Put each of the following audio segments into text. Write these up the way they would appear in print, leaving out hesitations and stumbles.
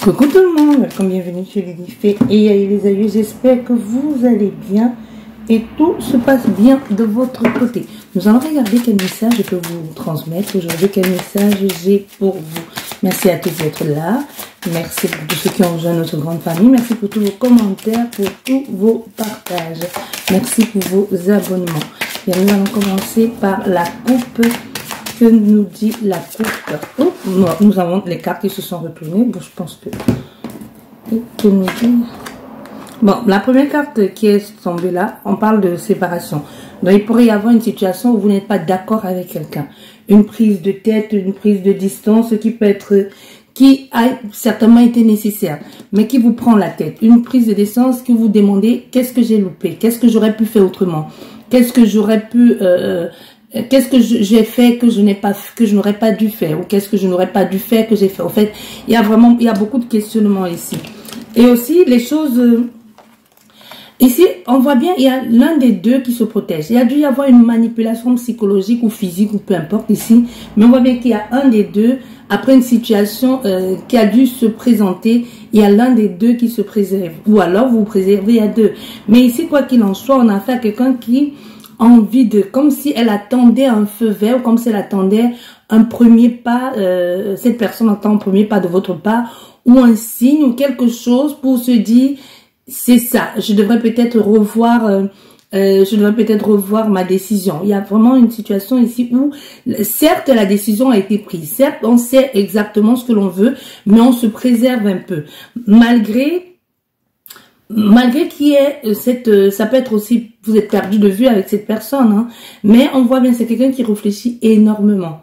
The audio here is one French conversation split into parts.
Coucou tout le monde, welcome, bienvenue chez Lady Fée et les aïeux, j'espère que vous allez bien et tout se passe bien de votre côté. Nous allons regarder quel message je peux vous transmettre aujourd'hui, quel message j'ai pour vous. Merci à tous d'être là, merci pour tous ceux qui ont rejoint notre grande famille, merci pour tous vos commentaires, pour tous vos partages, merci pour vos abonnements. Et nous allons commencer par la coupe. Que nous dit la coupe? Oh, nous avons les cartes qui se sont retournées. Bon, je pense que nous dit... Bon, la première carte qui est tombée là, on parle de séparation. Donc, il pourrait y avoir une situation où vous n'êtes pas d'accord avec quelqu'un. Une prise de tête, une prise de distance qui peut être... qui a certainement été nécessaire, mais qui vous prend la tête. Une prise de distance qui vous demandez qu'est-ce que j'ai loupé, qu'est-ce que j'aurais pu faire autrement, qu'est-ce que j'aurais pu... qu'est-ce que j'ai fait que je n'aurais pas dû faire, ou qu'est-ce que je n'aurais pas dû faire que j'ai fait. En fait, il y a beaucoup de questionnements ici. Et aussi, les choses... ici, on voit bien, il y a l'un des deux qui se protège. Il y a dû y avoir une manipulation psychologique ou physique, ou peu importe ici. Mais on voit bien qu'il y a un des deux, après une situation qui a dû se présenter, il y a l'un des deux qui se préserve. Ou alors, vous vous préservez à deux. Mais ici, quoi qu'il en soit, on a affaire à quelqu'un qui... envie de, comme si elle attendait un feu vert, ou comme si elle attendait un premier pas, cette personne attend un premier pas de votre part, ou un signe, ou quelque chose pour se dire, c'est ça, je devrais peut-être revoir, ma décision. Il y a vraiment une situation ici où, certes, la décision a été prise, certes, on sait exactement ce que l'on veut, mais on se préserve un peu, malgré qu'il y ait ça peut être aussi, vous êtes perdu de vue avec cette personne, hein, mais on voit bien, c'est quelqu'un qui réfléchit énormément,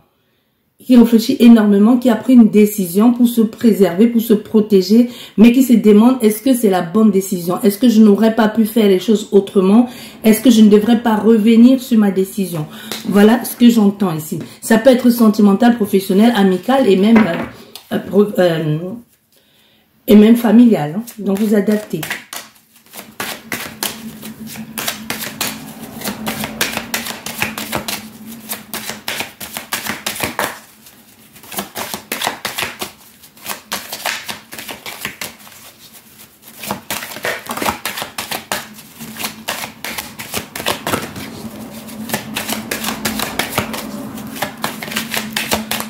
qui a pris une décision pour se préserver, pour se protéger, mais qui se demande, est-ce que c'est la bonne décision? Est-ce que je n'aurais pas pu faire les choses autrement? Est-ce que je ne devrais pas revenir sur ma décision? Voilà ce que j'entends ici. Ça peut être sentimental, professionnel, amical et même familial, hein. Donc vous adaptez.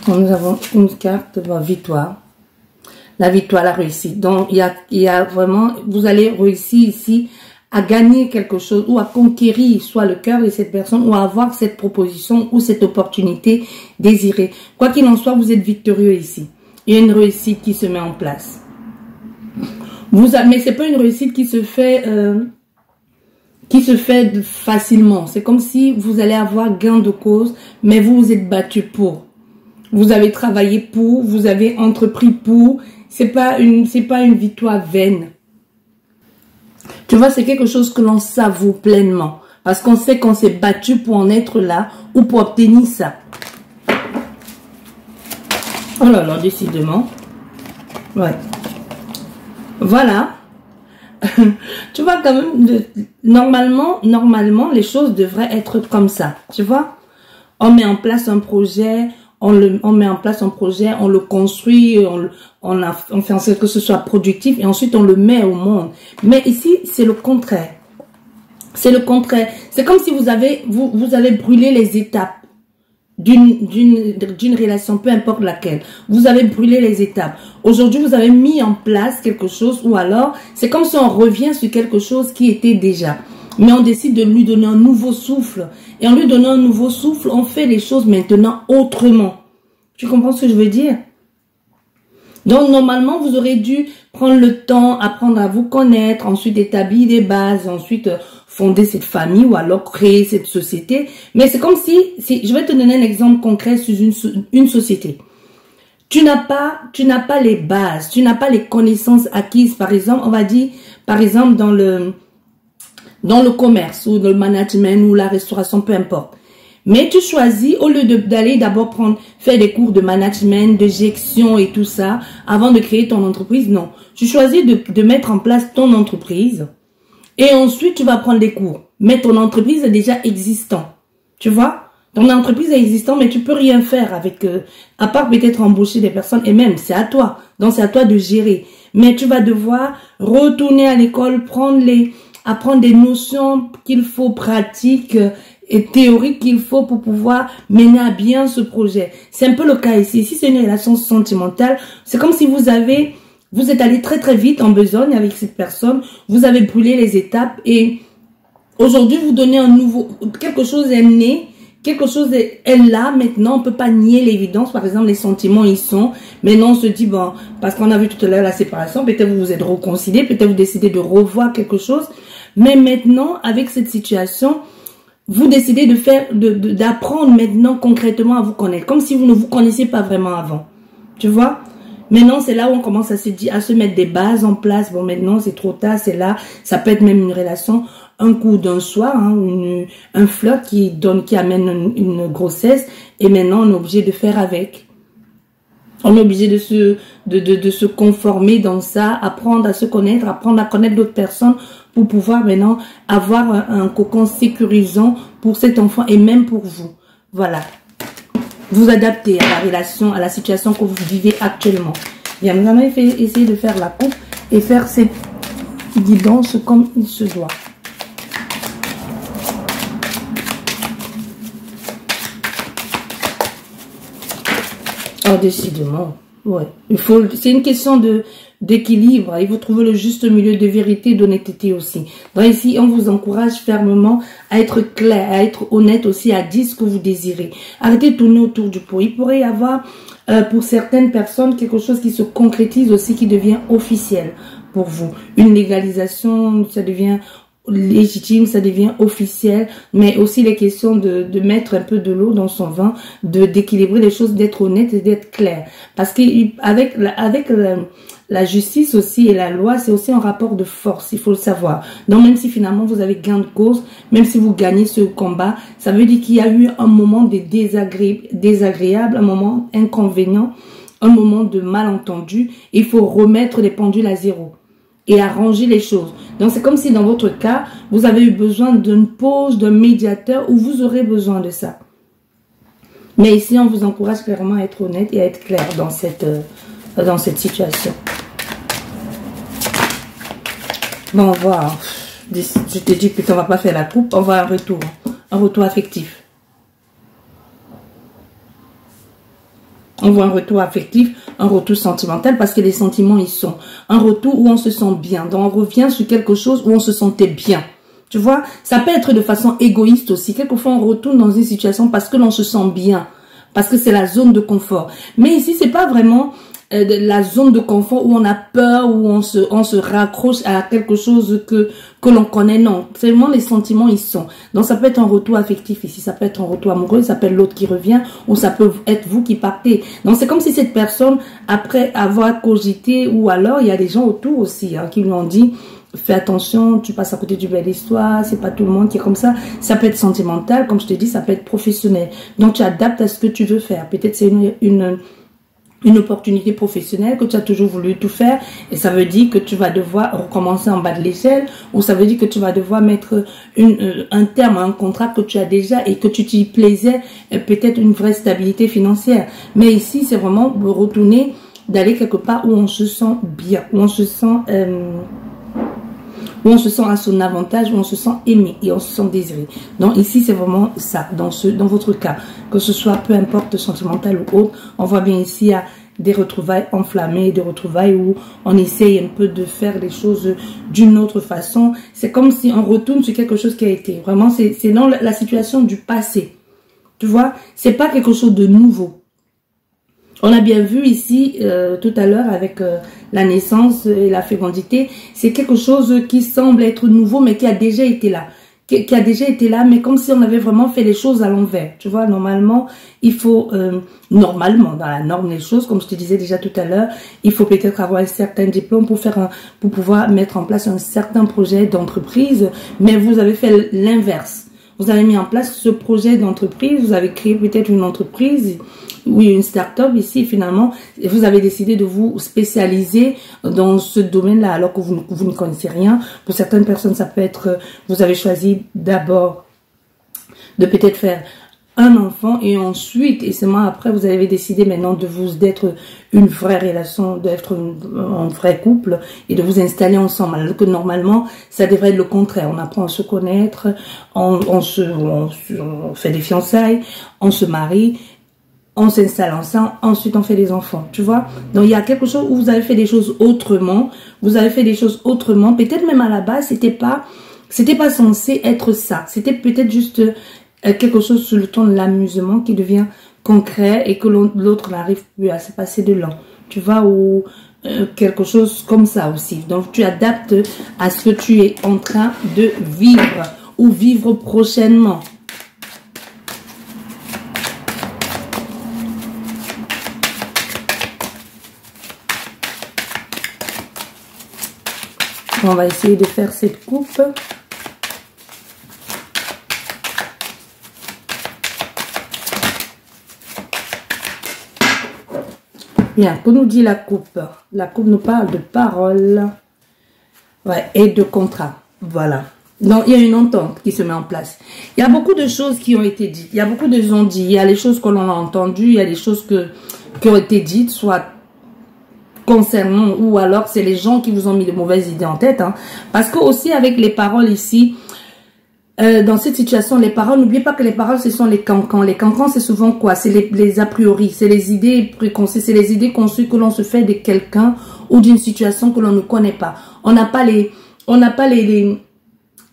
Nous avons une carte de victoire. La victoire, la réussite. Donc, il y a vraiment, vous allez réussir ici à gagner quelque chose ou à conquérir soit le cœur de cette personne ou à avoir cette proposition ou cette opportunité désirée. Quoi qu'il en soit, vous êtes victorieux ici. Il y a une réussite qui se met en place. Mais c'est pas une réussite qui se fait facilement. C'est comme si vous allez avoir gain de cause, mais vous vous êtes battu pour. Vous avez travaillé pour, vous avez entrepris pour. C'est pas une victoire vaine. Tu vois, c'est quelque chose que l'on savoure pleinement. Parce qu'on sait qu'on s'est battu pour en être là ou pour obtenir ça. Oh là là, décidément. Ouais. Voilà. Tu vois, quand même, normalement, les choses devraient être comme ça. Tu vois? On met en place un projet... On met en place un projet, on le construit, on fait en sorte que ce soit productif et ensuite on le met au monde. Mais ici, c'est le contraire. C'est le contraire. C'est comme si vous avez brûlé les étapes d'une relation, peu importe laquelle. Vous avez brûlé les étapes. Aujourd'hui, vous avez mis en place quelque chose ou alors, c'est comme si on revient sur quelque chose qui était déjà. Mais on décide de lui donner un nouveau souffle. Et en lui donnant un nouveau souffle, on fait les choses maintenant autrement. Tu comprends ce que je veux dire? Donc, normalement, vous aurez dû prendre le temps, apprendre à vous connaître, ensuite établir des bases, ensuite fonder cette famille ou alors créer cette société. Mais c'est comme si, je vais te donner un exemple concret sur une société. Tu n'as pas les bases, tu n'as pas les connaissances acquises. Par exemple, on va dire, par exemple, dans le commerce ou le management ou la restauration, peu importe. Mais tu choisis, au lieu d'aller d'abord faire des cours de management, de gestion et tout ça, avant de créer ton entreprise, non. Tu choisis de mettre en place ton entreprise et ensuite tu vas prendre des cours. Mais ton entreprise est déjà existante. Tu vois? Ton entreprise est existante, mais tu peux rien faire avec à part peut-être embaucher des personnes, et même, c'est à toi. Donc, c'est à toi de gérer. Mais tu vas devoir retourner à l'école, apprendre des notions qu'il faut pratiques et théoriques qu'il faut pour pouvoir mener à bien ce projet. C'est un peu le cas ici. Ici, c'est une relation sentimentale. C'est comme si vous êtes allé très très vite en besogne avec cette personne. Vous avez brûlé les étapes et aujourd'hui, vous donnez quelque chose est né. Quelque chose est là maintenant, on peut pas nier l'évidence. Par exemple, les sentiments, ils sont. Maintenant, on se dit, bon, parce qu'on a vu tout à l'heure la séparation, peut-être vous vous êtes réconciliés, peut-être vous décidez de revoir quelque chose. Mais maintenant, avec cette situation, vous décidez d'apprendre maintenant concrètement à vous connaître. Comme si vous ne vous connaissiez pas vraiment avant. Tu vois? Maintenant, c'est là où on commence à se mettre des bases en place. Bon, maintenant, c'est trop tard, c'est là. Ça peut être même une relation, un coup d'un soir, hein, un flirt qui amène une grossesse. Et maintenant, on est obligé de faire avec. On est obligé de se conformer dans ça, apprendre à se connaître, apprendre à connaître d'autres personnes pour pouvoir maintenant avoir un cocon sécurisant pour cet enfant et même pour vous. Voilà. Vous adapter à la relation, à la situation que vous vivez actuellement. Bien, nous allons essayer de faire la coupe et faire cette guidance comme il se doit. Oh, décidément. Ouais. C'est une question d'équilibre. Il faut trouver le juste milieu de vérité, d'honnêteté aussi. Donc ici, on vous encourage fermement à être clair, à être honnête aussi, à dire ce que vous désirez. Arrêtez de tourner autour du pot. Il pourrait y avoir, pour certaines personnes, quelque chose qui se concrétise aussi, qui devient officiel pour vous. Une légalisation, ça devient légitime, ça devient officiel, mais aussi les questions de mettre un peu de l'eau dans son vin, d'équilibrer les choses, d'être honnête et d'être clair. Parce que avec la justice aussi et la loi, c'est aussi un rapport de force, il faut le savoir. Donc même si finalement vous avez gain de cause, même si vous gagnez ce combat, ça veut dire qu'il y a eu un moment de désagréable, un moment inconvénient, un moment de malentendu. Il faut remettre les pendules à zéro et arranger les choses. Donc, c'est comme si dans votre cas, vous avez eu besoin d'une pause, d'un médiateur où vous aurez besoin de ça. Mais ici, on vous encourage clairement à être honnête et à être clair dans cette situation. Bon, on va... Je te dis que on va pas faire la coupe, on va un retour affectif. On voit un retour affectif, un retour sentimental parce que les sentiments, ils sont. Un retour où on se sent bien. Donc, on revient sur quelque chose où on se sentait bien. Tu vois, ça peut être de façon égoïste aussi. Quelquefois, on retourne dans une situation parce que l'on se sent bien. Parce que c'est la zone de confort. Mais ici, c'est pas vraiment la zone de confort où on a peur, où on se raccroche à quelque chose que l'on connaît. Non, c'est vraiment les sentiments, ils sont. Donc, ça peut être un retour affectif ici, ça peut être un retour amoureux, ça peut être l'autre qui revient, ou ça peut être vous qui partez. Donc, c'est comme si cette personne, après avoir cogité, ou alors, il y a des gens autour aussi qui lui ont dit, fais attention, tu passes à côté du bel histoire, c'est pas tout le monde qui est comme ça. Ça peut être sentimental, comme je te dis, ça peut être professionnel. Donc, tu adaptes à ce que tu veux faire. Peut-être c'est une opportunité professionnelle que tu as toujours voulu tout faire et ça veut dire que tu vas devoir recommencer en bas de l'échelle ou ça veut dire que tu vas devoir mettre un terme à un contrat que tu as déjà et que tu t'y plaisais, peut-être une vraie stabilité financière. Mais ici, c'est vraiment de retourner, d'aller quelque part où on se sent bien, où on se sent à son avantage, où on se sent aimé et on se sent désiré. Donc ici, c'est vraiment ça, dans votre cas. Que ce soit peu importe sentimental ou autre, on voit bien ici, il y a des retrouvailles enflammées, des retrouvailles où on essaye un peu de faire les choses d'une autre façon. C'est comme si on retourne sur quelque chose qui a été. Vraiment, c'est dans la situation du passé. Tu vois, c'est pas quelque chose de nouveau. On a bien vu ici, tout à l'heure, avec la naissance et la fécondité, c'est quelque chose qui semble être nouveau, mais qui a déjà été là. Qui a déjà été là, mais comme si on avait vraiment fait les choses à l'envers. Tu vois, normalement, il faut, normalement, dans la norme des choses, comme je te disais déjà tout à l'heure, il faut peut-être avoir un certain diplôme pour pouvoir mettre en place un certain projet d'entreprise, mais vous avez fait l'inverse. Vous avez mis en place ce projet d'entreprise, vous avez créé peut-être une entreprise, oui, une start-up ici, finalement, vous avez décidé de vous spécialiser dans ce domaine-là, alors que vous ne connaissez rien. Pour certaines personnes, ça peut être, vous avez choisi d'abord de peut-être faire un enfant et ensuite, et seulement après, vous avez décidé maintenant d'être une vraie relation, d'être un vrai couple et de vous installer ensemble. Alors que normalement, ça devrait être le contraire. On apprend à se connaître, on fait des fiançailles, on se marie, on s'installe ensemble, ensuite on fait des enfants, tu vois. Donc il y a quelque chose où vous avez fait des choses autrement, peut-être même à la base, c'était pas censé être ça. C'était peut-être juste quelque chose sur le ton de l'amusement qui devient concret et que l'autre n'arrive plus à se passer de là. Tu vois, ou quelque chose comme ça aussi. Donc tu adaptes à ce que tu es en train de vivre ou vivre prochainement. On va essayer de faire cette coupe. Bien, que nous dit la coupe? La coupe nous parle de paroles, ouais, et de contrat. Voilà. Donc, il y a une entente qui se met en place. Il y a beaucoup de choses qui ont été dites. Il y a beaucoup de gens dit. Il y a les choses que l'on a entendues. Il y a des choses qui ont été dites, soit concernant, ou alors c'est les gens qui vous ont mis de mauvaises idées en tête. Hein. Parce que aussi avec les paroles ici, dans cette situation, les paroles, n'oubliez pas que les paroles, ce sont les cancans. Les cancans, c'est souvent quoi? C'est les a priori, c'est les idées préconçues, c'est les idées conçues que l'on se fait de quelqu'un ou d'une situation que l'on ne connaît pas. On n'a pas les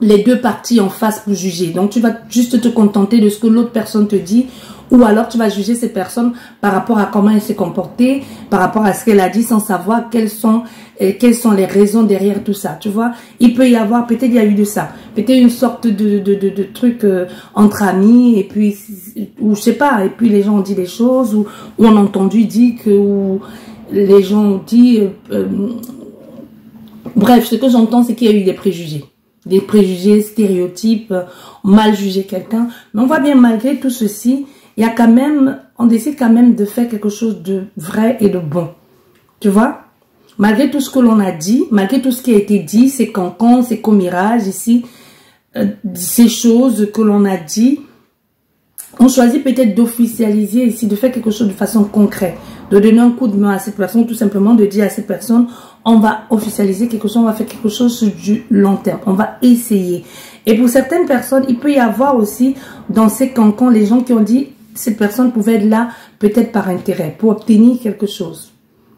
deux parties en face pour juger. Donc, tu vas juste te contenter de ce que l'autre personne te dit, ou alors tu vas juger cette personne par rapport à comment elle s'est comportée, par rapport à ce qu'elle a dit, sans savoir quelles sont les raisons derrière tout ça. Tu vois, il peut y avoir, peut-être il y a eu de ça, peut-être une sorte de truc entre amis, et puis, ou je sais pas, et puis les gens ont dit des choses, ou on a entendu dire que, ou les gens ont dit, bref, ce que j'entends, c'est qu'il y a eu des préjugés. Des préjugés, stéréotypes, mal juger quelqu'un. Mais on voit bien, malgré tout ceci, il y a quand même, on décide quand même de faire quelque chose de vrai et de bon. Tu vois? Malgré tout ce que l'on a dit, malgré tout ce qui a été dit, ces cancans, ces commérages ici, ces choses que l'on a dit, on choisit peut-être d'officialiser ici, de faire quelque chose de façon concrète, de donner un coup de main à cette personne, tout simplement de dire à cette personne, on va officialiser quelque chose, on va faire quelque chose sur du long terme, on va essayer. Et pour certaines personnes, il peut y avoir aussi dans ces cancans, les gens qui ont dit, cette personne pouvait être là peut-être par intérêt, pour obtenir quelque chose.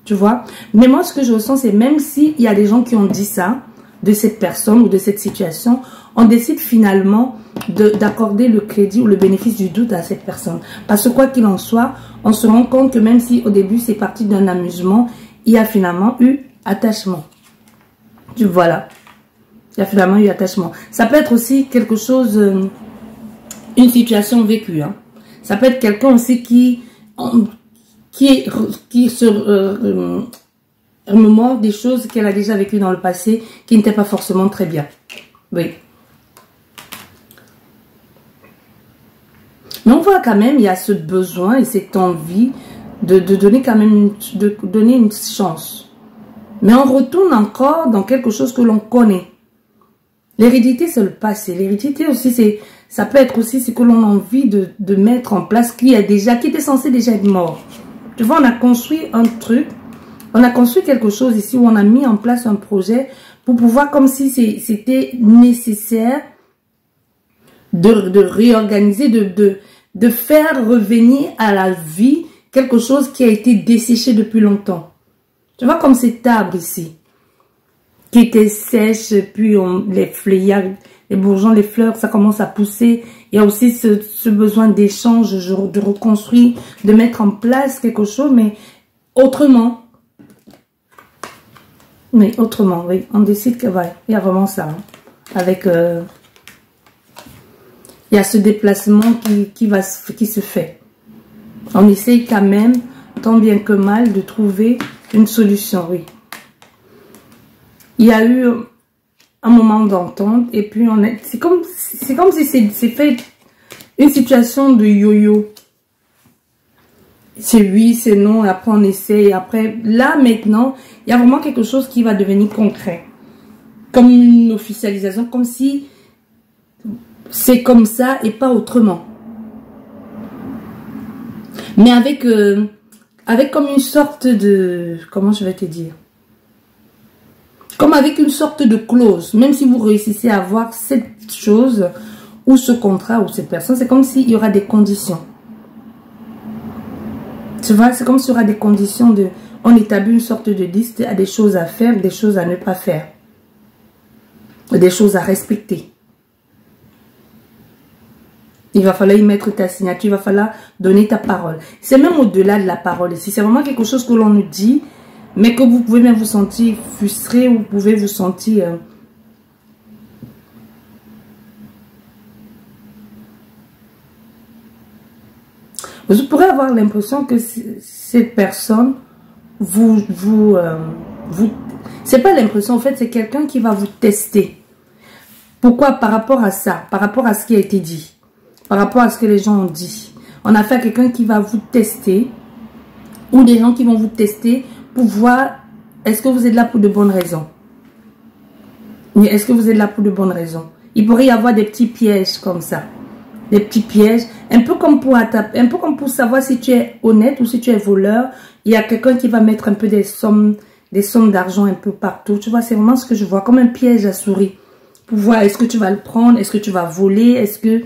Tu vois? Mais moi, ce que je ressens, c'est même s'il y a des gens qui ont dit ça, de cette personne ou de cette situation, on décide finalement d'accorder le crédit ou le bénéfice du doute à cette personne. Parce que quoi qu'il en soit, on se rend compte que même si au début c'est parti d'un amusement, il y a finalement eu attachement. Voilà. Il y a finalement eu attachement. Ça peut être aussi quelque chose, une situation vécue. Hein. Ça peut être quelqu'un aussi qui se remémore des choses qu'elle a déjà vécues dans le passé qui n'étaient pas forcément très bien. Oui. Mais on voit quand même, il y a ce besoin et cette envie de donner quand même donner une chance. Mais on retourne encore dans quelque chose que l'on connaît. L'hérédité, c'est le passé. L'hérédité aussi, ça peut être aussi ce que l'on a envie de mettre en place qui était censé déjà être mort. Tu vois, on a construit un truc, on a construit quelque chose ici où on a mis en place un projet pour pouvoir, comme si c'était nécessaire de réorganiser, de faire revenir à la vie quelque chose qui a été desséché depuis longtemps. Tu vois, comme cet arbre ici, qui était sèche, puis les feuillages, les bourgeons, les fleurs, ça commence à pousser. Il y a aussi ce besoin d'échange, de reconstruire, de mettre en place quelque chose, mais autrement. Mais autrement, oui. On décide que, ouais, il y a vraiment ça. Hein. Avec, il y a ce déplacement qui se fait. On essaye quand même, tant bien que mal, de trouver une solution, oui. Il y a eu un moment d'entente et puis c'est comme si c'est fait une situation de yo-yo. C'est oui, c'est non, et après on essaie, et après, là maintenant, il y a vraiment quelque chose qui va devenir concret. Comme une officialisation, comme si c'est comme ça et pas autrement. Mais avec comme une sorte de... Comment je vais te dire? Comme avec une sorte de clause. Même si vous réussissez à avoir cette chose ou ce contrat ou cette personne, c'est comme s'il y aura des conditions. Tu vois, c'est comme s'il y aura des conditions de... On établit une sorte de liste à des choses à faire, des choses à ne pas faire. Des choses à respecter. Il va falloir y mettre ta signature, il va falloir donner ta parole. C'est même au-delà de la parole ici. C'est vraiment quelque chose que l'on nous dit, mais que vous pouvez même vous sentir frustré ou vous pouvez vous sentir... Vous pourrez avoir l'impression que cette personne c'est pas l'impression, en fait, c'est quelqu'un qui va vous tester. Pourquoi? Par rapport à ça, par rapport à ce qui a été dit, par rapport à ce que les gens ont dit. On a affaire à quelqu'un qui va vous tester, ou des gens qui vont vous tester pour voir est-ce que vous êtes là pour de bonnes raisons. Mais est-ce que vous êtes là pour de bonnes raisons? Il pourrait y avoir des petits pièges comme ça. Des petits pièges, un peu comme pour savoir si tu es honnête ou si tu es voleur. Il y a quelqu'un qui va mettre un peu des sommes d'argent un peu partout. Tu vois, c'est vraiment ce que je vois, comme un piège à souris. Pour voir, est-ce que tu vas le prendre, est-ce que tu vas voler, est-ce que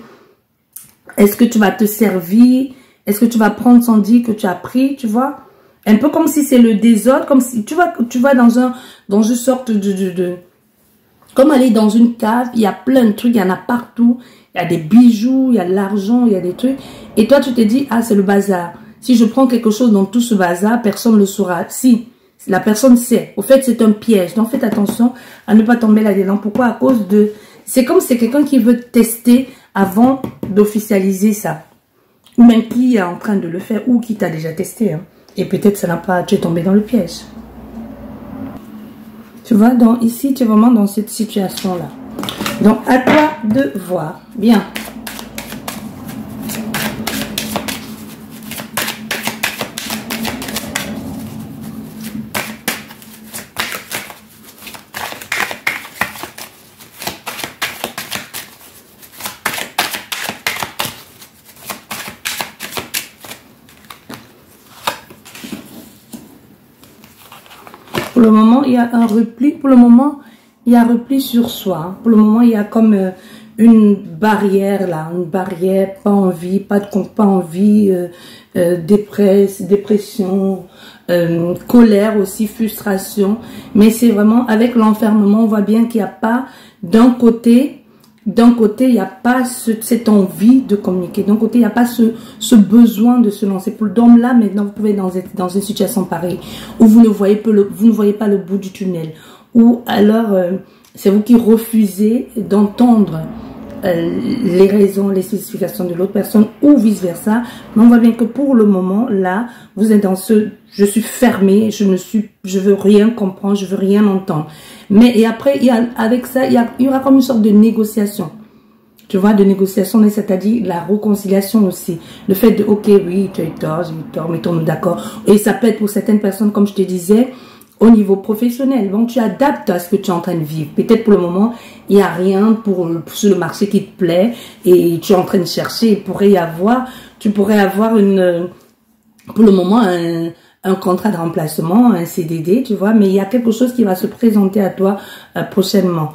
tu vas te servir, est-ce que tu vas prendre son dit que tu as pris, tu vois. Un peu comme si c'est le désordre, comme si tu vas dans une sorte comme aller dans une cave, il y a plein de trucs, il y en a partout. Il y a des bijoux, il y a de l'argent, il y a des trucs. Et toi, tu te dis, ah, c'est le bazar. Si je prends quelque chose dans tout ce bazar, personne ne le saura. Si, la personne sait. Au fait, c'est un piège. Donc, faites attention à ne pas tomber là-dedans. Pourquoi? À cause de... C'est comme si c'est quelqu'un qui veut tester avant d'officialiser ça. Ou même qui est en train de le faire ou qui t'a déjà testé. Hein. Et peut-être ça n'a pas... Tu es tombé dans le piège. Tu vois, donc ici, tu es vraiment dans cette situation-là. Donc, à toi de voir. Bien. Pour le moment, il y a un repli. Pour le moment, il y a un repli sur soi. Pour le moment, il y a comme une barrière là. Une barrière, pas envie, pas envie, dépression, colère aussi, frustration. Mais c'est vraiment avec l'enfermement, on voit bien qu'il n'y a pas d'un côté, il n'y a pas cette envie de communiquer. D'un côté, il n'y a pas ce besoin de se lancer. Donc là, maintenant, vous pouvez être dans une situation pareille où vous ne voyez pas le bout du tunnel. Ou alors, c'est vous qui refusez d'entendre les raisons, les spécifications de l'autre personne ou vice-versa. Mais on voit bien que pour le moment, là, vous êtes dans je suis fermé, je veux rien comprendre, je veux rien entendre. Mais et après, avec ça, il y aura comme une sorte de négociation. Tu vois, de négociation, c'est-à-dire la réconciliation aussi. Le fait de, ok, oui, tu as eu tort, j'ai eu tort, mettons-nous d'accord. Et ça peut être pour certaines personnes, comme je te disais, au niveau professionnel. Donc, tu adaptes à ce que tu es en train de vivre. Peut-être pour le moment, il n'y a rien sur le marché qui te plaît et tu es en train de chercher. Tu pourrais avoir pour le moment, un contrat de remplacement, un CDD, tu vois, mais il y a quelque chose qui va se présenter à toi prochainement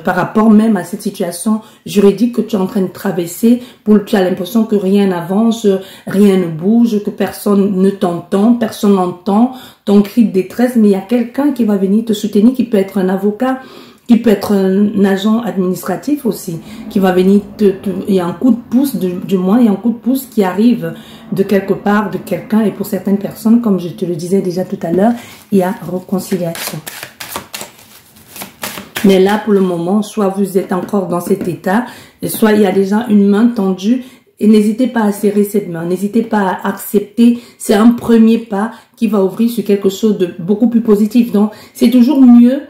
par rapport même à cette situation juridique que tu es en train de traverser. Tu as l'impression que rien n'avance, rien ne bouge, que personne ne t'entend, personne n'entend ton cri de détresse, mais il y a quelqu'un qui va venir te soutenir, qui peut être un avocat, qui peut être un agent administratif aussi, qui va venir il y a un coup de pouce, du moins, il y a un coup de pouce qui arrive de quelque part, de quelqu'un, et pour certaines personnes, comme je te le disais déjà tout à l'heure, il y a réconciliation. Mais là, pour le moment, soit vous êtes encore dans cet état, soit il y a déjà une main tendue, et n'hésitez pas à serrer cette main, n'hésitez pas à accepter, c'est un premier pas qui va ouvrir sur quelque chose de beaucoup plus positif. Donc, c'est toujours mieux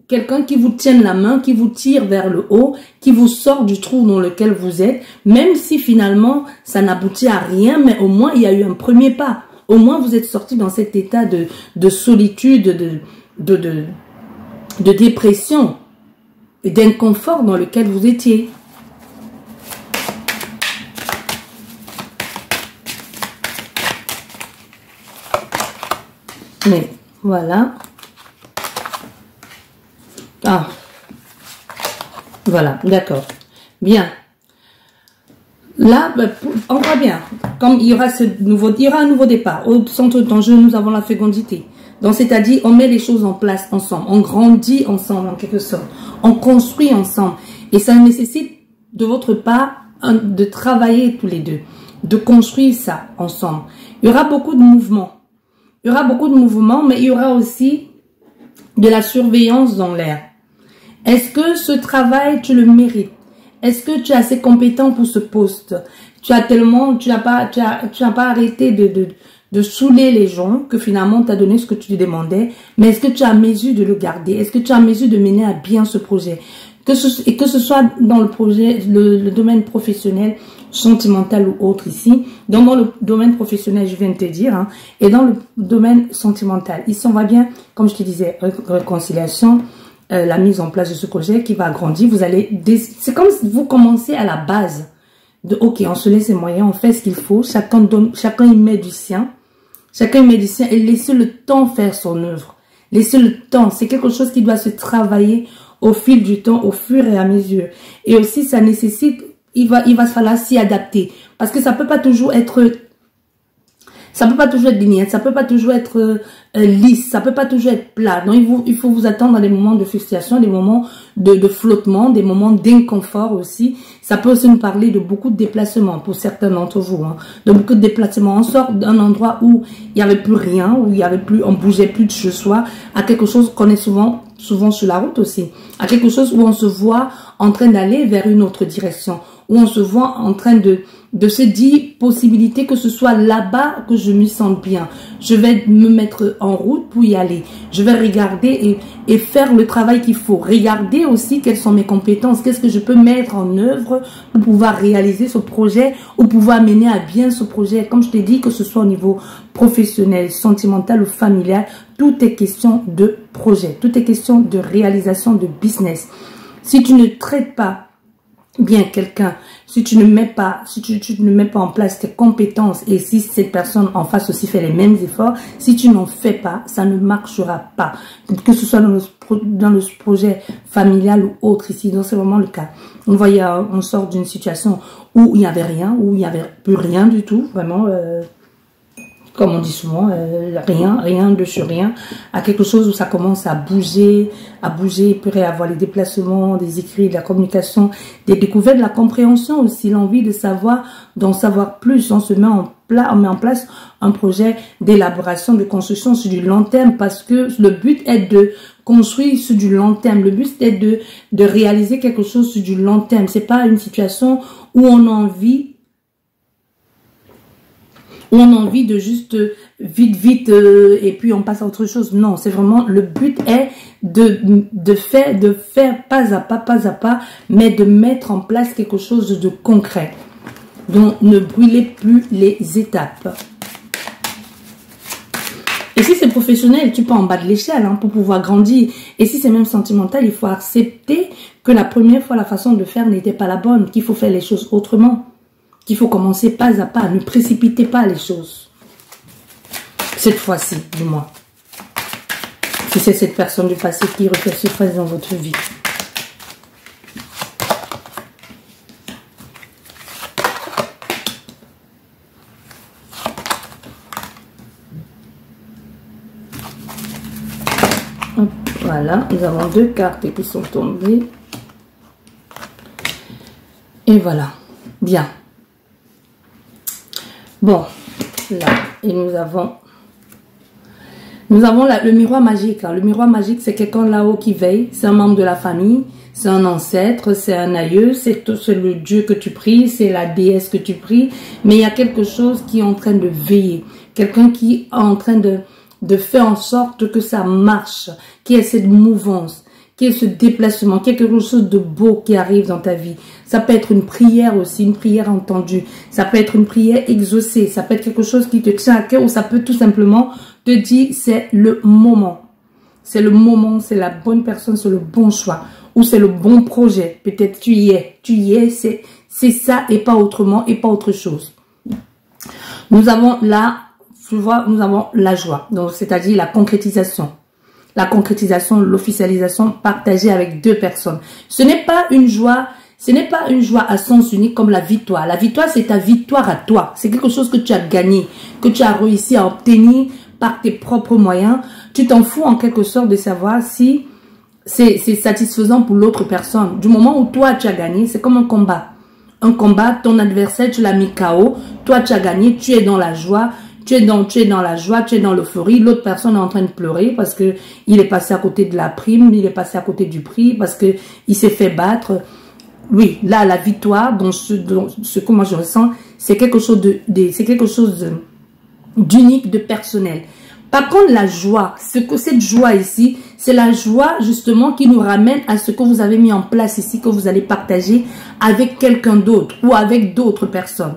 quelqu'un qui vous tienne la main, qui vous tire vers le haut, qui vous sort du trou dans lequel vous êtes, même si finalement ça n'aboutit à rien, mais au moins il y a eu un premier pas. Au moins vous êtes sorti dans cet état de solitude, de dépression et d'inconfort dans lequel vous étiez. Mais voilà. Ah. Voilà, d'accord. Bien. Là, on voit bien. Comme il y aura un nouveau départ. Au centre d'enjeu, nous avons la fécondité. Donc, c'est-à-dire, on met les choses en place ensemble. On grandit ensemble, en quelque sorte. On construit ensemble. Et ça nécessite, de votre part, de travailler tous les deux. De construire ça ensemble. Il y aura beaucoup de mouvements. Il y aura beaucoup de mouvements, mais il y aura aussi de la surveillance dans l'air. Est-ce que ce travail, tu le mérites? Est-ce que tu es assez compétent pour ce poste? Tu n'as pas arrêté de saouler les gens que finalement tu as donné ce que tu lui demandais, mais est-ce que tu as mesure de le garder? Est-ce que tu as mesure de mener à bien ce projet? Que ce soit dans le projet, le domaine professionnel, sentimental ou autre ici, donc dans le domaine professionnel, je viens de te dire, hein, et dans le domaine sentimental, ici on va bien, comme je te disais, réconciliation, la mise en place de ce projet qui va grandir. C'est comme si vous commencez à la base de ok, on se laisse les moyens, on fait ce qu'il faut, chacun y met du sien, et laissez le temps faire son œuvre. Laissez le temps, c'est quelque chose qui doit se travailler au fil du temps, au fur et à mesure. Et aussi, ça nécessite, il va falloir s'y adapter, parce que ça peut pas toujours être linéaire, ça peut pas toujours être lisse, ça peut pas toujours être plat. Donc il faut vous attendre à des moments de frustration, des moments de flottement, des moments d'inconfort aussi. Ça peut aussi nous parler de beaucoup de déplacements pour certains d'entre vous, hein. De beaucoup de déplacements. On sort d'un endroit où il y avait plus rien, où on bougeait plus de chez soi, à quelque chose qu'on est souvent sur la route aussi, à quelque chose où on se voit en train d'aller vers une autre direction, où on se voit en train de se dire possibilité que ce soit là-bas que je me sente bien. Je vais me mettre en route pour y aller. Je vais regarder et faire le travail qu'il faut. Regarder aussi quelles sont mes compétences, qu'est-ce que je peux mettre en œuvre pour pouvoir réaliser ce projet ou pouvoir mener à bien ce projet. Comme je t'ai dit, que ce soit au niveau professionnel, sentimental ou familial, tout est question de projet. Tout est question de réalisation de business. Si tu ne traites pas bien quelqu'un, si tu ne mets pas en place tes compétences et si cette personne en face aussi fait les mêmes efforts, si tu n'en fais pas, ça ne marchera pas. Que ce soit dans le projet familial ou autre ici, donc c'est vraiment le cas. On voit, on sort d'une situation où il n'y avait rien, où il n'y avait plus rien du tout, vraiment, comme on dit souvent, rien de sur rien, à quelque chose où ça commence à bouger, il pourrait y avoir les déplacements, des écrits, de la communication, des découvertes, de la compréhension aussi, l'envie de savoir, d'en savoir plus. On met en place un projet d'élaboration, de construction sur du long terme, parce que le but est de construire sur du long terme. Le but est de réaliser quelque chose sur du long terme. C'est pas une situation où on a envie de juste vite et puis on passe à autre chose. Non, c'est vraiment, le but est de faire pas à pas, mais de mettre en place quelque chose de concret. Donc, ne brûlez plus les étapes. Et si c'est professionnel, tu peux en bas de l'échelle, hein, pour pouvoir grandir. Et si c'est même sentimental, il faut accepter que la première fois, la façon de faire n'était pas la bonne, qu'il faut faire les choses autrement. Qu'il faut commencer pas à pas, ne précipitez pas les choses. Cette fois-ci, du moins. Si c'est cette personne du passé qui refait surface dans votre vie. Hop, voilà, nous avons deux cartes qui sont tombées. Et voilà, bien. Bon, là, et nous avons le miroir magique. Hein. Le miroir magique, c'est quelqu'un là-haut qui veille. C'est un membre de la famille, c'est un ancêtre, c'est un aïeux, c'est le Dieu que tu pries, c'est la déesse que tu pries. Mais il y a quelque chose qui est en train de veiller. Quelqu'un qui est en train de faire en sorte que ça marche, qu'il y ait cette mouvance, qu'il y ait ce déplacement, qu'il y ait quelque chose de beau qui arrive dans ta vie. Ça peut être une prière aussi, une prière entendue. Ça peut être une prière exaucée. Ça peut être quelque chose qui te tient à cœur ou ça peut tout simplement te dire c'est le moment. C'est le moment, c'est la bonne personne, c'est le bon choix. Ou c'est le bon projet. Peut-être tu y es, c'est ça et pas autrement et pas autre chose. Nous avons la tu vois, nous avons la joie. Donc, c'est-à-dire la concrétisation. La concrétisation, l'officialisation partagée avec deux personnes. Ce n'est pas une joie à sens unique comme la victoire. La victoire, c'est ta victoire à toi. C'est quelque chose que tu as gagné, que tu as réussi à obtenir par tes propres moyens. Tu t'en fous en quelque sorte de savoir si c'est satisfaisant pour l'autre personne. Du moment où toi, tu as gagné, c'est comme un combat. Un combat, ton adversaire, tu l'as mis KO. Toi, tu as gagné, tu es dans la joie. Tu es dans la joie, tu es dans l'euphorie. L'autre personne est en train de pleurer parce que il est passé à côté de la prime, il est passé à côté du prix, parce que il s'est fait battre. Oui, là, la victoire, dans ce que moi je ressens, c'est quelque chose d'unique, de personnel. Par contre, la joie, cette joie ici, c'est la joie justement qui nous ramène à ce que vous avez mis en place ici, que vous allez partager avec quelqu'un d'autre ou avec d'autres personnes.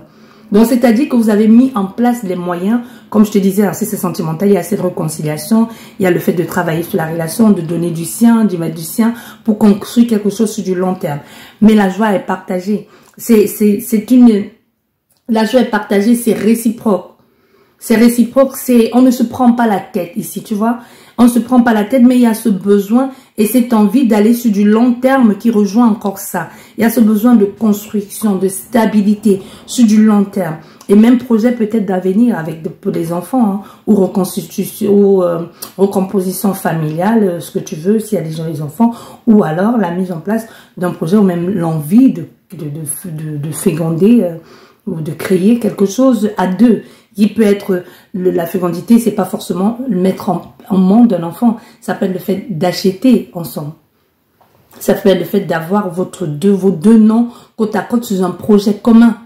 Donc, c'est-à-dire que vous avez mis en place les moyens, comme je te disais, c'est sentimental, il y a cette réconciliation, il y a le fait de travailler sur la relation, de donner du sien, d'y mettre du sien, pour construire quelque chose sur du long terme. Mais la joie est partagée. La joie est partagée, c'est réciproque. C'est réciproque, on ne se prend pas la tête ici, tu vois. On ne se prend pas la tête, mais il y a ce besoin et cette envie d'aller sur du long terme qui rejoint encore ça. Il y a ce besoin de construction, de stabilité sur du long terme. Et même projet peut-être d'avenir avec des enfants, hein, ou reconstitution, ou recomposition familiale, ce que tu veux, s'il y a déjà des enfants, ou alors la mise en place d'un projet ou même l'envie de féconder ou de créer quelque chose à deux. Il peut être la fécondité, c'est pas forcément le mettre en monde un enfant. Ça peut être le fait d'acheter ensemble. Ça peut être le fait d'avoir vos deux noms côte à côte sur un projet commun.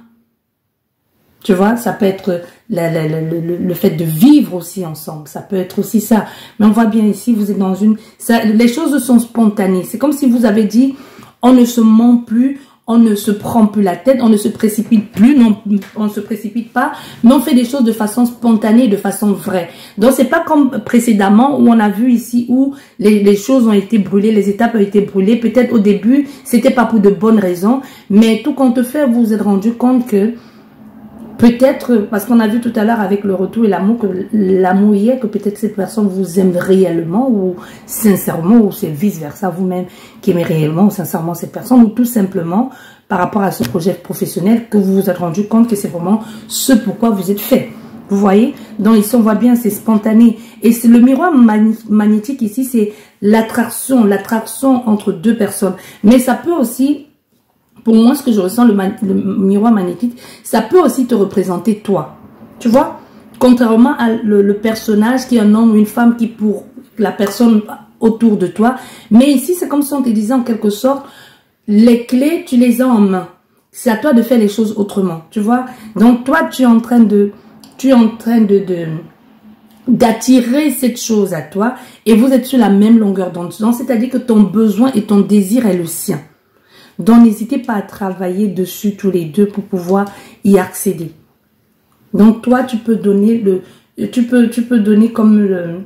Tu vois, ça peut être le fait de vivre aussi ensemble. Ça peut être aussi ça. Mais on voit bien ici, vous êtes dans les choses sont spontanées. C'est comme si vous avez dit, on ne se ment plus. On ne se prend plus la tête, on ne se précipite plus, non, on ne se précipite pas, mais on fait des choses de façon spontanée, de façon vraie. Donc, c'est pas comme précédemment où on a vu ici où les choses ont été brûlées, les étapes ont été brûlées. Peut-être au début, c'était pas pour de bonnes raisons, mais tout compte fait, vous vous êtes rendu compte que peut-être, parce qu'on a vu tout à l'heure avec le retour et l'amour, que l'amour y est, que peut-être cette personne vous aime réellement ou sincèrement, ou c'est vice-versa, vous-même qui aimez réellement ou sincèrement cette personne, ou tout simplement par rapport à ce projet professionnel que vous vous êtes rendu compte que c'est vraiment ce pourquoi vous êtes fait. Vous voyez? Donc ici on voit bien, c'est spontané. Et c'est le miroir magnétique ici, c'est l'attraction entre deux personnes. Mais ça peut aussi... Pour moi, ce que je ressens, le miroir magnétique, ça peut aussi te représenter toi. Tu vois? Contrairement à le personnage qui est un homme ou une femme qui pour la personne autour de toi. Mais ici, c'est comme si on te disait en quelque sorte, les clés, tu les as en main. C'est à toi de faire les choses autrement. Tu vois? Donc, toi, tu es en train d'attirer cette chose à toi et vous êtes sur la même longueur d'onde. C'est-à-dire que ton besoin et ton désir est le sien. Donc, n'hésitez pas à travailler dessus tous les deux pour pouvoir y accéder. Donc, toi, tu peux donner tu peux donner comme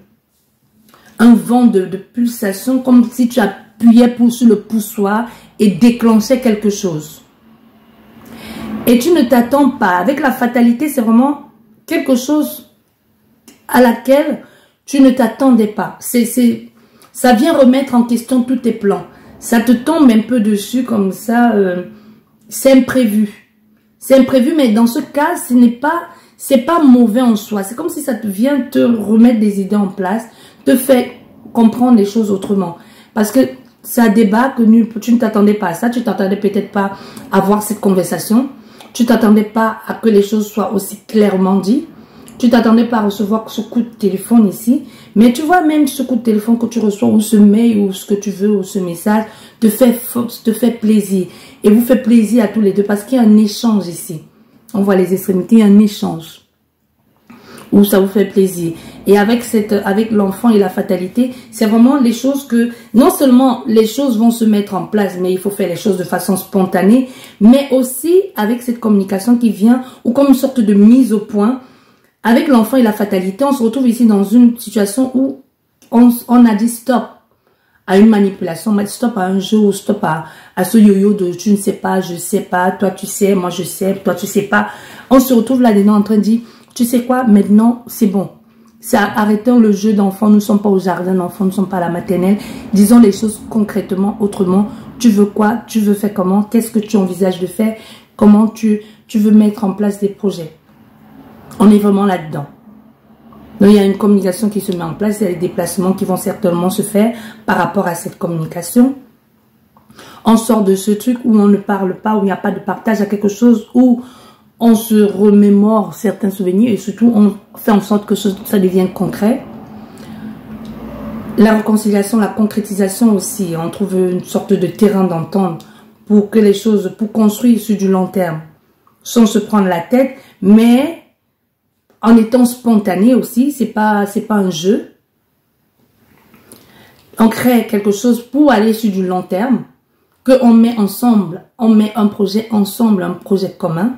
un vent de pulsation, comme si tu appuyais sur le poussoir et déclenchais quelque chose. Et tu ne t'attends pas. Avec la fatalité, c'est vraiment quelque chose à laquelle tu ne t'attendais pas. Ça vient remettre en question tous tes plans. Ça te tombe un peu dessus comme ça, c'est imprévu. C'est imprévu, mais dans ce cas, c'est pas mauvais en soi. C'est comme si ça te vient te remettre des idées en place, te fait comprendre les choses autrement. Parce que ça débat que tu ne t'attendais pas à ça, tu t'attendais peut-être pas à avoir cette conversation, tu t'attendais pas à que les choses soient aussi clairement dites. Tu t'attendais pas à recevoir ce coup de téléphone ici. Mais tu vois, même ce coup de téléphone que tu reçois, ou ce mail, ou ce que tu veux, ou ce message, te fait plaisir. Et vous fait plaisir à tous les deux parce qu'il y a un échange ici. On voit les extrémités, il y a un échange. Où ça vous fait plaisir. Et avec l'enfant et la fatalité, c'est vraiment les choses que, non seulement les choses vont se mettre en place, mais il faut faire les choses de façon spontanée, mais aussi avec cette communication qui vient, ou comme une sorte de mise au point. Avec l'enfant et la fatalité, on se retrouve ici dans une situation où on a dit stop à une manipulation, stop à un jeu ou stop à ce yo-yo de tu ne sais pas, je sais pas, toi tu sais, moi je sais, toi tu sais pas. On se retrouve là-dedans en train de dire tu sais quoi, maintenant, c'est bon. Arrêtons le jeu d'enfant, nous ne sommes pas au jardin d'enfants, nous ne sommes pas à la maternelle. Disons les choses concrètement, autrement. Tu veux quoi? Tu veux faire comment? Qu'est-ce que tu envisages de faire? Comment tu veux mettre en place des projets? On est vraiment là-dedans. Donc, il y a une communication qui se met en place, il y a des déplacements qui vont certainement se faire par rapport à cette communication. On sort de ce truc où on ne parle pas, où il n'y a pas de partage à quelque chose, où on se remémore certains souvenirs et surtout on fait en sorte que ça devienne concret. La réconciliation, la concrétisation aussi, on trouve une sorte de terrain d'entente pour que les choses, pour construire sur du long terme, sans se prendre la tête, mais en étant spontané aussi, c'est pas un jeu. On crée quelque chose pour aller sur du long terme, qu'on met ensemble, on met un projet ensemble, un projet commun.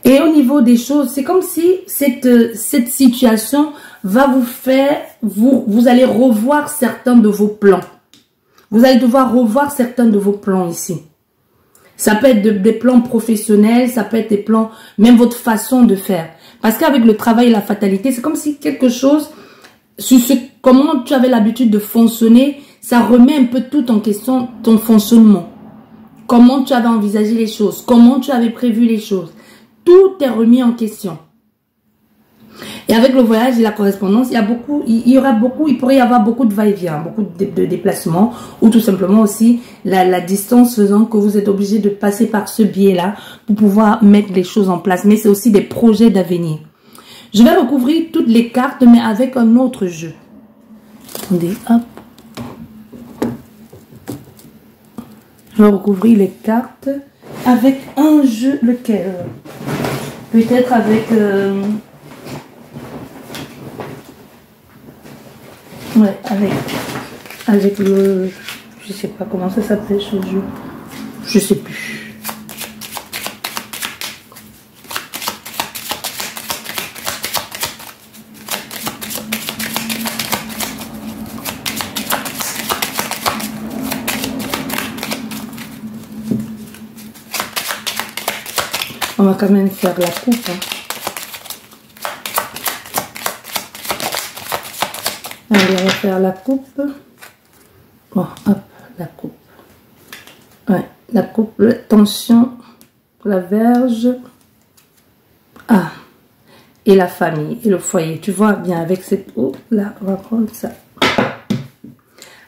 Et au niveau des choses, c'est comme si cette situation va vous faire, vous allez revoir certains de vos plans. Vous allez devoir revoir certains de vos plans ici. Ça peut être des plans professionnels, ça peut être des plans, même votre façon de faire. Parce qu'avec le travail et la fatalité, c'est comme si quelque chose, sur comment tu avais l'habitude de fonctionner, ça remet un peu tout en question ton fonctionnement. Comment tu avais envisagé les choses, comment tu avais prévu les choses. Tout est remis en question. Et avec le voyage et la correspondance, il pourrait y avoir beaucoup de va-et-vient, beaucoup de déplacements, ou tout simplement aussi la distance faisant que vous êtes obligé de passer par ce biais-là pour pouvoir mettre les choses en place. Mais c'est aussi des projets d'avenir. Je vais recouvrir toutes les cartes, mais avec un autre jeu. Attendez, hop. Je vais recouvrir les cartes avec un jeu, lequel? Peut-être avec... ouais, avec le... Je sais pas comment ça s'appelle ce jeu. Je sais plus. On va quand même faire la coupe. Allez, on va faire la coupe. Bon, hop, la coupe. Ouais, la coupe, tension, la verge. Ah, et la famille, et le foyer. Tu vois bien, avec cette coupe, là, on va prendre ça.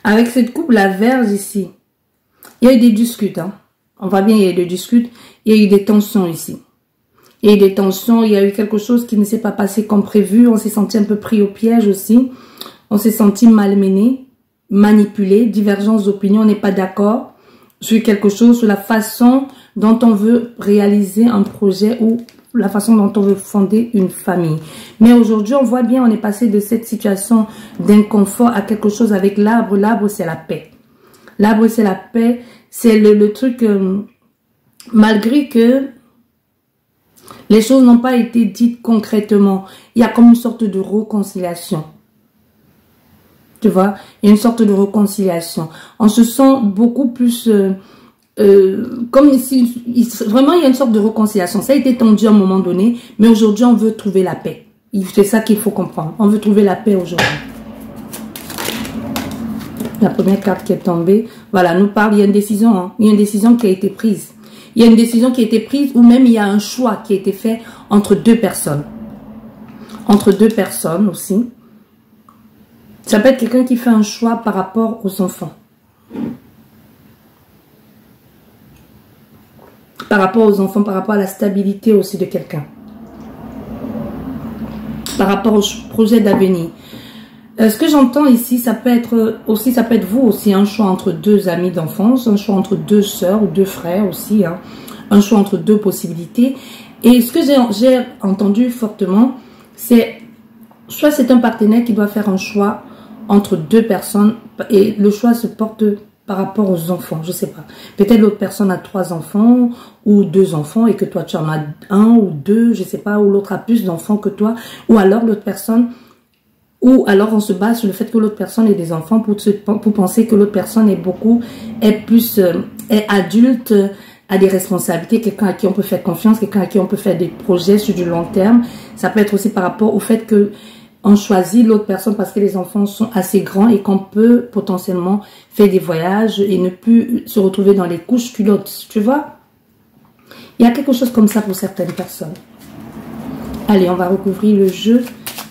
Avec cette coupe, la verge ici. Il y a eu des discutes, hein. On voit bien, il y a eu des discutes. Il y a eu des tensions ici. Il y a eu des tensions, il y a eu quelque chose qui ne s'est pas passé comme prévu. On s'est senti un peu pris au piège aussi. On s'est senti malmené, manipulé, divergence d'opinion, on n'est pas d'accord sur quelque chose, sur la façon dont on veut réaliser un projet ou la façon dont on veut fonder une famille. Mais aujourd'hui, on voit bien, on est passé de cette situation d'inconfort à quelque chose avec l'arbre. L'arbre, c'est la paix. L'arbre, c'est la paix. C'est le truc, malgré que les choses n'ont pas été dites concrètement, il y a comme une sorte de réconciliation. Tu vois, il y a une sorte de réconciliation. On se sent beaucoup plus... comme si... Vraiment, il y a une sorte de réconciliation. Ça a été tendu à un moment donné, mais aujourd'hui, on veut trouver la paix. C'est ça qu'il faut comprendre. On veut trouver la paix aujourd'hui. La première carte qui est tombée, voilà, nous parle, il y a une décision. Hein. Il y a une décision qui a été prise. Il y a une décision qui a été prise ou même il y a un choix qui a été fait entre deux personnes. Entre deux personnes aussi. Ça peut être quelqu'un qui fait un choix par rapport aux enfants. Par rapport aux enfants, par rapport à la stabilité aussi de quelqu'un. Par rapport au projet d'avenir. Ce que j'entends ici, ça peut être aussi, ça peut être vous aussi, un choix entre deux amis d'enfance, un choix entre deux sœurs ou deux frères aussi, hein, un choix entre deux possibilités. Et ce que j'ai entendu fortement, c'est soit c'est un partenaire qui doit faire un choix entre deux personnes et le choix se porte par rapport aux enfants, je sais pas. Peut-être l'autre personne a 3 enfants ou 2 enfants et que toi tu en as 1 ou 2, je sais pas, ou l'autre a plus d'enfants que toi, ou alors l'autre personne, ou alors on se base sur le fait que l'autre personne ait des enfants pour penser que l'autre personne est adulte, a des responsabilités, quelqu'un à qui on peut faire confiance, quelqu'un à qui on peut faire des projets sur du long terme. Ça peut être aussi par rapport au fait que on choisit l'autre personne parce que les enfants sont assez grands et qu'on peut potentiellement faire des voyages et ne plus se retrouver dans les couches culottes, tu vois. Il y a quelque chose comme ça pour certaines personnes. Allez, on va recouvrir le jeu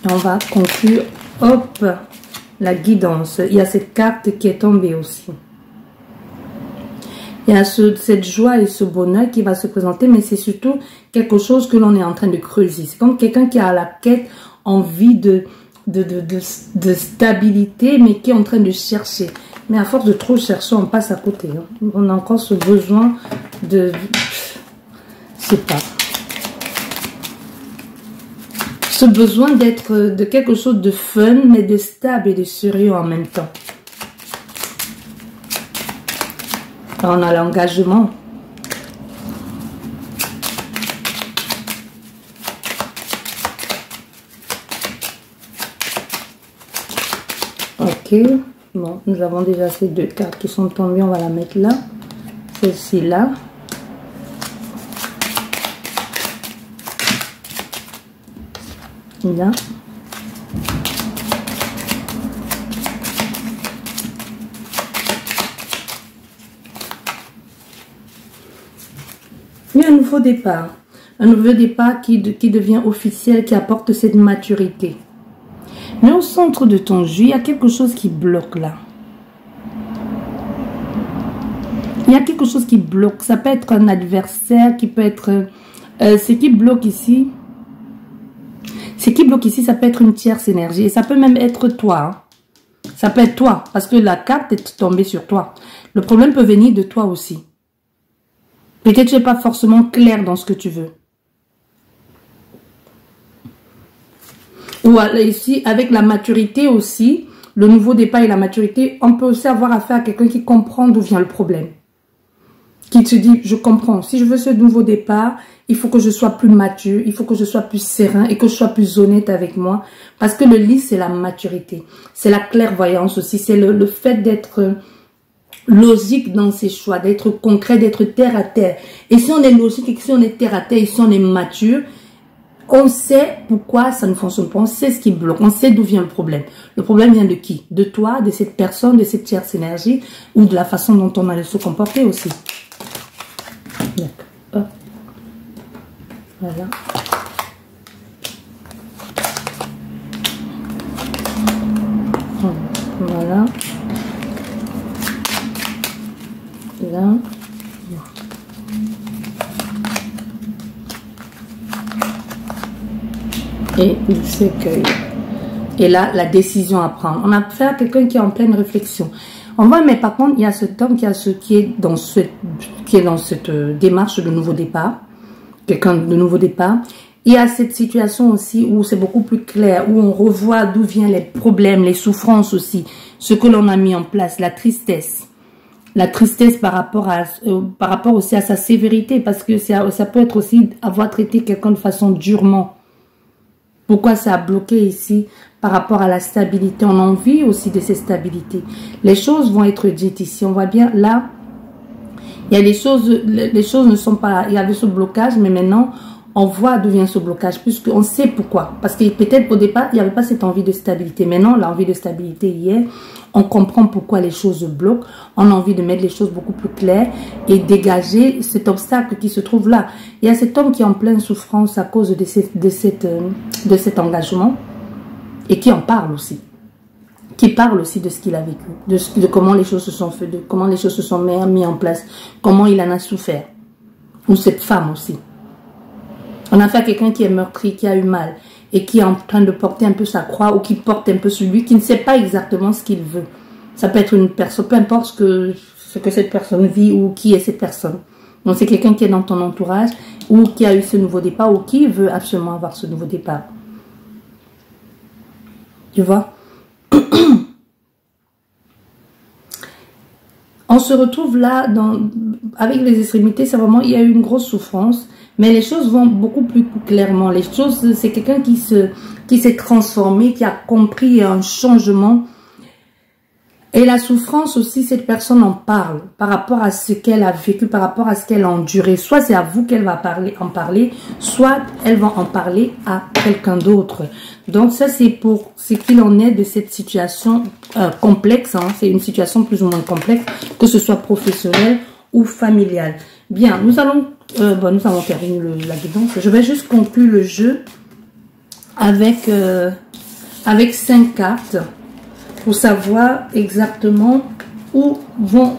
et on va conclure. Hop, la guidance. Il y a cette carte qui est tombée aussi. Il y a cette joie et ce bonheur qui va se présenter, mais c'est surtout quelque chose que l'on est en train de creuser. C'est comme quelqu'un qui a à la quête, envie de stabilité, mais qui est en train de chercher. Mais à force de trop chercher, on passe à côté. Hein. On a encore ce besoin de... Je sais pas. Ce besoin d'être de quelque chose de fun, mais de stable et de sérieux en même temps. On a l'engagement. Ok. Bon, nous avons déjà ces deux cartes qui sont tombées. On va la mettre là. Celle-ci là. Là. Il y a un nouveau départ. Un nouveau départ qui devient officiel, qui apporte cette maturité. Mais au centre de ton jeu, il y a quelque chose qui bloque là. Il y a quelque chose qui bloque. Ça peut être un adversaire, qui peut être... ce qui bloque ici... Ce qui bloque ici, ça peut être une tierce énergie. Et ça peut même être toi. Hein. Ça peut être toi. Parce que la carte est tombée sur toi. Le problème peut venir de toi aussi. Peut-être que tu n'es pas forcément clair dans ce que tu veux. Ou ici, avec la maturité aussi, le nouveau départ et la maturité, on peut aussi avoir affaire à quelqu'un qui comprend d'où vient le problème. Qui te dit, je comprends, si je veux ce nouveau départ, il faut que je sois plus mature, il faut que je sois plus serein et que je sois plus honnête avec moi. Parce que le lit, c'est la maturité. C'est la clairvoyance aussi. C'est le fait d'être logique dans ses choix, d'être concret, d'être terre à terre. Et si on est logique et si on est terre à terre et si on est mature, on sait pourquoi ça ne fonctionne pas. On sait ce qui bloque. On sait d'où vient le problème. Le problème vient de qui? De toi, de cette personne, de cette tierce énergie ou de la façon dont on a se comporter aussi. D'accord. Voilà. Voilà. Là. Et il s'écueille. Et là, la décision à prendre. On a affaire à quelqu'un qui est en pleine réflexion. On voit, mais par contre, il y a cet homme qui est dans cette démarche de nouveau départ. Quelqu'un de nouveau départ. Il y a cette situation aussi où c'est beaucoup plus clair, où on revoit d'où viennent les problèmes, les souffrances aussi, ce que l'on a mis en place, la tristesse. La tristesse par rapport aussi à sa sévérité, parce que ça peut être aussi avoir traité quelqu'un de façon durement. Pourquoi ça a bloqué ici par rapport à la stabilité? On a envie aussi de cette stabilité. Les choses vont être dites ici. On voit bien là, il y a les choses ne sont pas, il y avait ce blocage, mais maintenant, on voit d'où vient ce blocage, puisqu'on sait pourquoi. Parce que peut-être au départ, il n'y avait pas cette envie de stabilité. Maintenant, l'envie de stabilité hier, on comprend pourquoi les choses bloquent. On a envie de mettre les choses beaucoup plus claires et dégager cet obstacle qui se trouve là. Il y a cet homme qui est en pleine souffrance à cause de cet engagement et qui en parle aussi. Qui parle aussi de ce qu'il a vécu, de comment les choses se sont faites, de comment les choses se sont mises en place, comment il en a souffert. Ou cette femme aussi. On a fait à quelqu'un qui est meurtri, qui a eu mal et qui est en train de porter un peu sa croix ou qui porte un peu sur lui, qui ne sait pas exactement ce qu'il veut. Ça peut être une personne, peu importe ce que cette personne vit ou qui est cette personne. Donc c'est quelqu'un qui est dans ton entourage ou qui a eu ce nouveau départ ou qui veut absolument avoir ce nouveau départ. Tu vois? On se retrouve là avec les extrémités, c'est vraiment, il y a eu une grosse souffrance, mais les choses vont beaucoup plus clairement. Les choses, c'est quelqu'un qui s'est transformé, qui a compris un changement Et la souffrance aussi, cette personne en parle par rapport à ce qu'elle a vécu, par rapport à ce qu'elle a enduré. Soit c'est à vous qu'elle va en parler, soit elle va en parler à quelqu'un d'autre. Donc ça, c'est pour ce qu'il en est de cette situation complexe. Hein. C'est une situation plus ou moins complexe, que ce soit professionnelle ou familiale. Bien, nous allons terminer la guidance. Je vais juste conclure le jeu avec 5 cartes. Pour savoir exactement où vont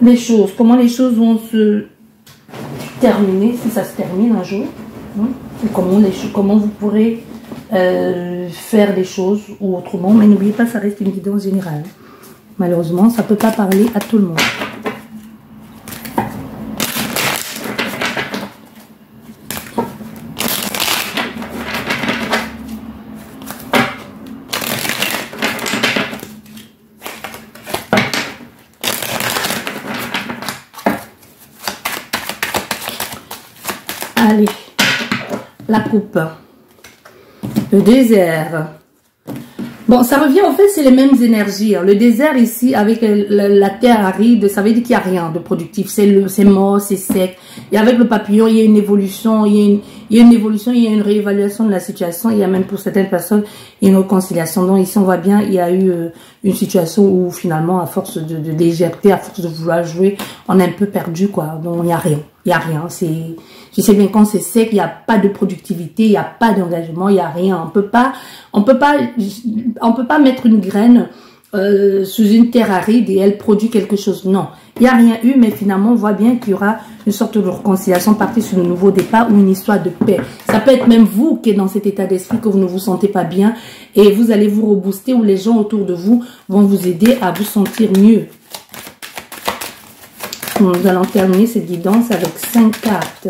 les choses, comment les choses vont se terminer, si ça se termine un jour, hein, et comment vous pourrez faire des choses ou autrement. Mais n'oubliez pas, ça reste une guidance générale. Malheureusement, ça ne peut pas parler à tout le monde. Allez, la coupe, le désert. Bon, ça revient, en fait, c'est les mêmes énergies. Le désert ici, avec la terre aride, ça veut dire qu'il n'y a rien de productif. C'est mort, c'est sec. Et avec le papillon, il y a une évolution, il y a une réévaluation de la situation. Il y a même pour certaines personnes une réconciliation. Donc ici, on voit bien, il y a eu une situation où finalement, à force de légèreté, à force de vouloir jouer, on est un peu perdu, quoi. Donc il n'y a rien. Il n'y a rien. Je sais bien, quand c'est sec, il n'y a pas de productivité, il n'y a pas d'engagement, il n'y a rien. On peut pas mettre une graine sous une terre aride et elle produit quelque chose. Non, il n'y a rien eu, mais finalement, on voit bien qu'il y aura une sorte de réconciliation partie sur le nouveau départ ou une histoire de paix. Ça peut être même vous qui êtes dans cet état d'esprit, que vous ne vous sentez pas bien et vous allez vous rebooster ou les gens autour de vous vont vous aider à vous sentir mieux. Nous allons terminer cette guidance avec 5 cartes.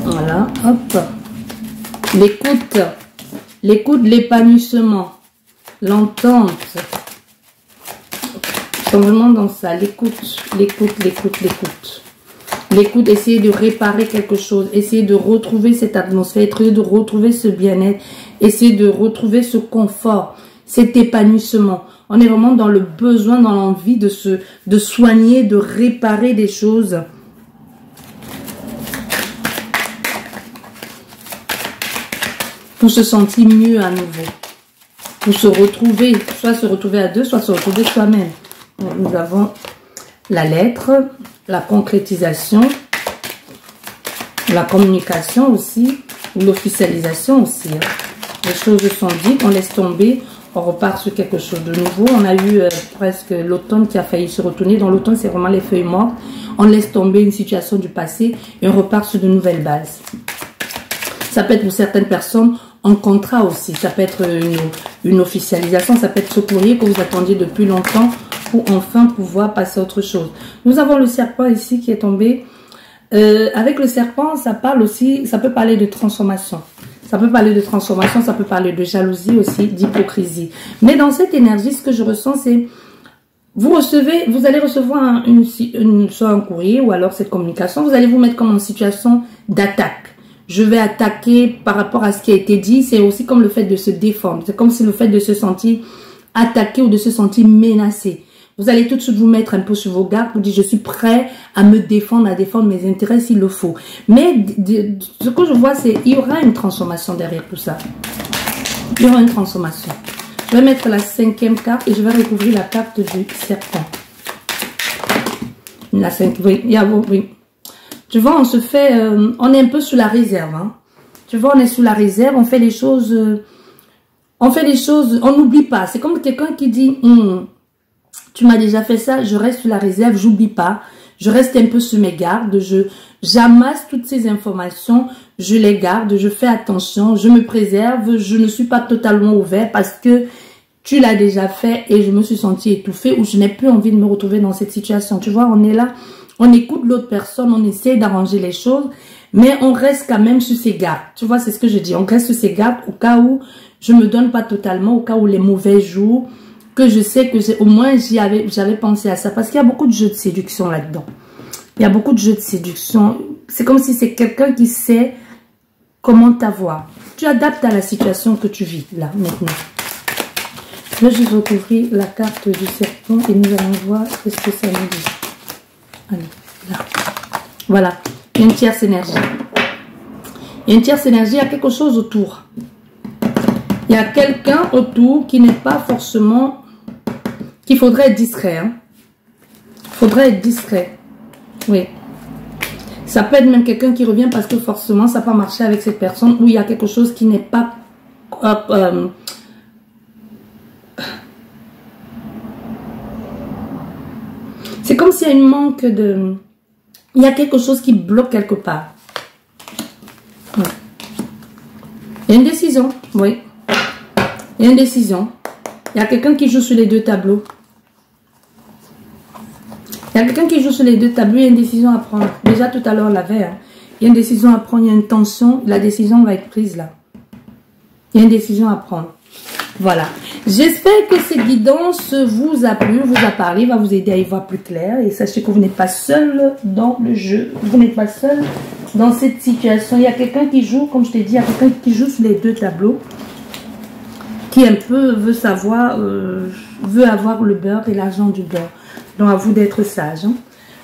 Voilà, hop. L'écoute, l'épanouissement, l'entente. Ils sont vraiment dans ça, l'écoute. L'écoute, essayer de réparer quelque chose, essayer de retrouver cette atmosphère, essayer de retrouver ce bien-être, essayer de retrouver ce confort, cet épanouissement. On est vraiment dans le besoin, dans l'envie de soigner, de réparer des choses. Pour se sentir mieux à nouveau. Pour se retrouver, soit se retrouver à deux, soit se retrouver soi-même. Nous avons la lettre, la concrétisation, la communication aussi, ou l'officialisation aussi. Hein. Les choses sont dites, on laisse tomber, on repart sur quelque chose de nouveau. On a eu presque l'automne qui a failli se retourner. Dans l'automne, c'est vraiment les feuilles mortes. On laisse tomber une situation du passé et on repart sur de nouvelles bases. Ça peut être pour certaines personnes un contrat aussi. Ça peut être une officialisation. Ça peut être ce courrier que vous attendiez depuis longtemps pour enfin pouvoir passer à autre chose. Nous avons le serpent ici qui est tombé. Avec le serpent, ça parle aussi, ça peut parler de transformation. Ça peut parler de transformation, ça peut parler de jalousie aussi, d'hypocrisie. Mais dans cette énergie, ce que je ressens, c'est vous allez recevoir soit un courrier ou alors cette communication. Vous allez vous mettre comme en situation d'attaque. Je vais attaquer par rapport à ce qui a été dit. C'est aussi comme le fait de se défendre. C'est comme si le fait de se sentir attaqué ou de se sentir menacé. Vous allez tout de suite vous mettre un peu sur vos gardes pour dire je suis prêt à me défendre, à défendre mes intérêts s'il le faut. Mais ce que je vois, c'est qu'il y aura une transformation derrière tout ça. Il y aura une transformation. Je vais mettre la 5e carte et je vais recouvrir la carte du serpent. La 5, oui, oui. Tu vois, on se fait, on est un peu sous la réserve. Hein. Tu vois, on est sous la réserve, on fait les choses, on n'oublie pas. C'est comme quelqu'un qui dit, tu m'as déjà fait ça, je reste sous la réserve, j'oublie pas. Je reste un peu sur mes gardes, j'amasse toutes ces informations, je les garde, je fais attention, je me préserve, je ne suis pas totalement ouvert parce que tu l'as déjà fait et je me suis sentie étouffée ou je n'ai plus envie de me retrouver dans cette situation. Tu vois, on est là. On écoute l'autre personne, on essaie d'arranger les choses, mais on reste quand même sur ses gardes. Tu vois, c'est ce que je dis. On reste sur ses gardes au cas où je me donne pas totalement, au cas où les mauvais jours, que je sais que au moins j'avais pensé à ça. Parce qu'il y a beaucoup de jeux de séduction là-dedans. Il y a beaucoup de jeux de séduction. c'est comme si c'est quelqu'un qui sait comment t'avoir. Tu adaptes à la situation que tu vis là, maintenant. Là, je vais recouvrir la carte du serpent et nous allons voir ce que ça nous dit. Allez, là. Voilà, il y a une tierce énergie. Il y a une tierce énergie, il y a quelque chose autour. Il y a quelqu'un autour qui n'est pas forcément... qu'il faudrait être discret. Hein. Faudrait être discret. Oui. Ça peut être même quelqu'un qui revient parce que forcément, ça n'a pas marché avec cette personne ou il y a quelque chose qui n'est pas... c'est comme s'il y a une manque de... Il y a quelque chose qui bloque quelque part. Ouais. Il y a une décision, oui. Il y a une décision. Il y a quelqu'un qui joue sur les deux tableaux. Il y a quelqu'un qui joue sur les deux tableaux, il y a une décision à prendre. Déjà tout à l'heure, on l'avait. Hein. Il y a une décision à prendre, il y a une tension. La décision va être prise là. Il y a une décision à prendre. Voilà. J'espère que cette guidance vous a plu, vous a parlé, va vous aider à y voir plus clair. Et sachez que vous n'êtes pas seul dans le jeu. Vous n'êtes pas seul dans cette situation. Il y a quelqu'un qui joue, comme je t'ai dit, il y a quelqu'un qui joue sur les deux tableaux. Qui un peu veut savoir, veut avoir le beurre et l'argent du beurre. Donc à vous d'être sage. Hein.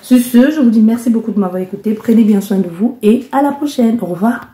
Sur ce, je vous dis merci beaucoup de m'avoir écouté. Prenez bien soin de vous et à la prochaine. Au revoir.